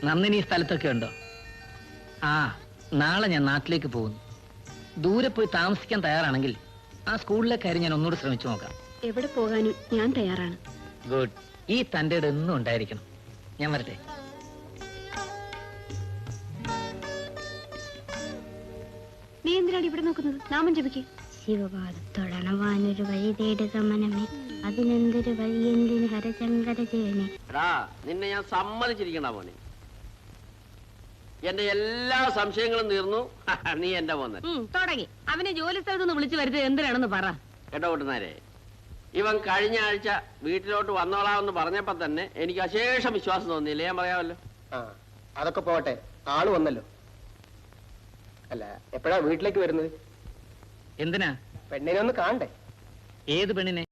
നന്ദിനി ഈ സ്ഥലത്തൊക്കെ ഉണ്ടോ? ആ, നാളെ ഞാൻ നാട്ടിലേക്ക് പോകുന്നു. ദൂരെ പോയി താമസിക്കാൻ തയ്യാറാണെങ്കിൽ ആ സ്കൂളിലെ കാര്യം ഞാൻ ഒന്നുകൂടി ശ്രമിച്ചു നോക്കാം. എവിടെ പോകാനും ഞാൻ തയ്യാറാണ്. ഗുഡ്. ഈ തൻ്റെ എന്നും ഉണ്ടായിരിക്കണം. ഞാൻ വരട്ടെ. നീ എന്തിനാണ് ഇവിടെ നോക്കുന്നത്? നാമം ജപിക്ക്. ശിവപാദത്തൊടണവാനൊരു വഴി തേടുക മനമേ, അതിനെന്തൊരു വഴി എന്തിന് ഹരശങ്കര ജയനെ. നിന്നെ ഞാൻ സമ്മതിച്ചിരിക്കണ മോനെ. എന്റെ എല്ലാ സംശയങ്ങളും തീർന്നു. നീ എന്റെ മോനെ തുടങ്ങി. അവനെ ജോലി സ്ഥലത്ത് വിളിച്ചു വരുന്നത് എന്തിനാണെന്ന് പറ. കേട്ടോ കൂട്ടുന്നാരെ, ഇവൻ കഴിഞ്ഞ ആഴ്ച വീട്ടിലോട്ട് വന്നോളാമെന്ന് പറഞ്ഞപ്പോ തന്നെ എനിക്ക് അശേഷം വിശ്വാസം തോന്നിയില്ലേ? ഞാൻ പറയാമല്ലോ. അതൊക്കെ പോട്ടെ, ആള് വന്നല്ലോ. അല്ല, എപ്പോഴാ വീട്ടിലേക്ക് വരുന്നത്? എന്തിനാ? പെണ്ണിനെ ഒന്ന് കാണണ്ടേ? ഏത് പെണ്ണിനെ?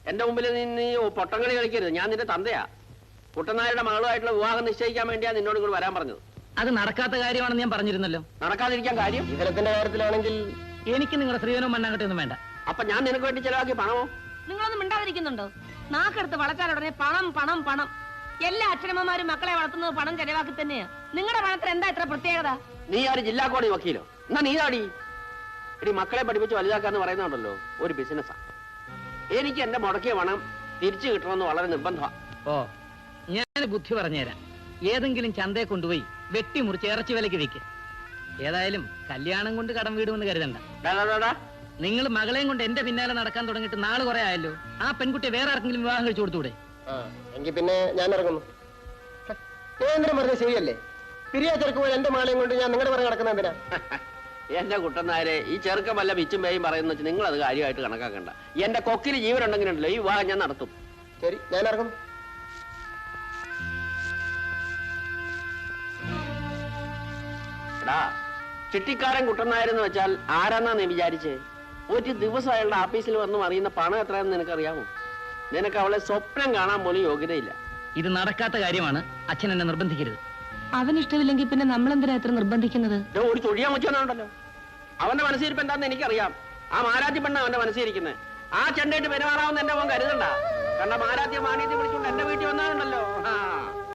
എന്റെ മുമ്പിൽ നീ പൊട്ടങ്ങളി കളിക്കരുത്. ഞാൻ നിന്റെ തന്തയാ. കുട്ടനായരുടെ മകളുമായിട്ടുള്ള വിവാഹം നിശ്ചയിക്കാൻ വേണ്ടിയാ നിന്നോട് ഇങ്ങോട്ട് വരാൻ പറഞ്ഞത്. അത് നടക്കാത്ത കാര്യമാണെന്ന് ഞാൻ പറഞ്ഞിരുന്നല്ലോ. നടക്കാതിരിക്കാൻ കാര്യം? ഇതരത്തിന്റെ കാര്യത്തിലാണെങ്കിൽ എനിക്ക് നിങ്ങളുടെ ശ്രീവനവും മണ്ണാങ്കട്ടെ ഒന്നും വേണ്ട. അപ്പൊ ഞാൻ നിനക്ക് വേണ്ടി ചെലവാക്കിയ പണമോ? നിങ്ങളൊന്നും മിണ്ടാതിരിക്കുന്നുണ്ടോ? നാക്കെടുത്ത് വളച്ചാലുടനെ പണം പണം പണം. എല്ലാ അച്ഛനമ്മമാരും മക്കളെ വളർത്തുന്നത് പണം ചെലവാക്കി തന്നെയാ. നിങ്ങളുടെ പണത്തിന് എന്താ ഇത്ര പ്രത്യേകത? നീ ആര് ജില്ലാ കോടതി വക്കീലോ? എന്നാ നീ ആടി. എടി, മക്കളെ പഠിപ്പിച്ച് വലുതാക്കാന്ന് പറയുന്നുണ്ടല്ലോ, ഒരു ബിസിനസ്സാ. എനിക്ക് എന്റെ മുടക്കിയ പണം തിരിച്ചു കിട്ടണമെന്ന് വളരെ നിർബന്ധമാണ്. ഓ, ഞാൻ ബുദ്ധി പറഞ്ഞുതരാം. ഏതെങ്കിലും ചന്തയെ കൊണ്ടുപോയി വെട്ടിമുറിച്ച് ഇറച്ചി വിലക്ക് വിൽക്ക്. ഏതായാലും കല്യാണം കൊണ്ട് കടം വീടുമെന്ന് കരുതണ്ട. നിങ്ങൾ മകളെയും കൊണ്ട് എന്റെ പിന്നാലെ നടക്കാൻ തുടങ്ങിയിട്ട് നാള് കുറെ ആയല്ലോ. ആ പെൺകുട്ടിയെ വേറെ ആർക്കെങ്കിലും വിവാഹം കഴിച്ചു കൊടുത്തൂടെ? എങ്കിൽ പിന്നെ ഞാൻ ഇറങ്ങുന്നു. ഞാൻ പറഞ്ഞ ശരിയല്ലേ? പിരിയാ ചെറുക്ക് പോലെ എന്റെ മാളയും കൊണ്ട് ഞാൻ നിങ്ങളുടെ പറഞ്ഞ് നടക്കുന്ന എന്തിനാ? എന്റെ കുട്ടനാരെ, ഈ ചെറുക്കം വല്ല പിച്ചും പേയും പറയുന്ന വെച്ചാൽ നിങ്ങൾ അത് കാര്യമായിട്ട് കണക്കാക്കണ്ട. എന്റെ കൊക്കിൽ ജീവനുണ്ടെങ്കിലുണ്ടല്ലോ, ഈ വിവാഹം ഞാൻ നടത്തും. ശരി, ഞാൻ ഇറങ്ങുന്നു. എടാ, ചിട്ടിക്കാരൻ കുട്ടനായരെന്ന് വെച്ചാൽ ആരാന്നാ നീ വിചാരിച്ചേ? ഒരു ദിവസം അയാളുടെ ആഫീസിൽ വന്നും അറിയുന്ന പണം എത്രയാണെന്ന് നിനക്കറിയാമോ? നിനക്ക് അവളെ സ്വപ്നം കാണാൻ പോലും യോഗ്യതയില്ല. ഇത് നടക്കാത്ത കാര്യമാണ്. അച്ഛൻ എന്നെ നിർബന്ധിക്കരുത്. അവനിഷ്ടമില്ലെങ്കിൽ പിന്നെ നമ്മളെന്തിനാ എത്ര നിർബന്ധിക്കുന്നത്? ഒരു ചൊഴിയാൻ വെച്ചോണ്ടല്ലോ. അവന്റെ മനസ്സിരിപ്പ് എന്താന്ന് എനിക്കറിയാം. ആ മാരാജ്യ പെണ്ണ അവന്റെ മനസ്സിരിക്കുന്നത്. ആ ചെണ്ടയിട്ട് പെരുമാറാവുന്ന എന്റെ മോൻ കരുതണ്ട. കാരണം മാരാജ്യ മാന്യത്തെ വിളിച്ചുകൊണ്ട് എന്റെ വീട്ടിൽ വന്നാലുണ്ടല്ലോ.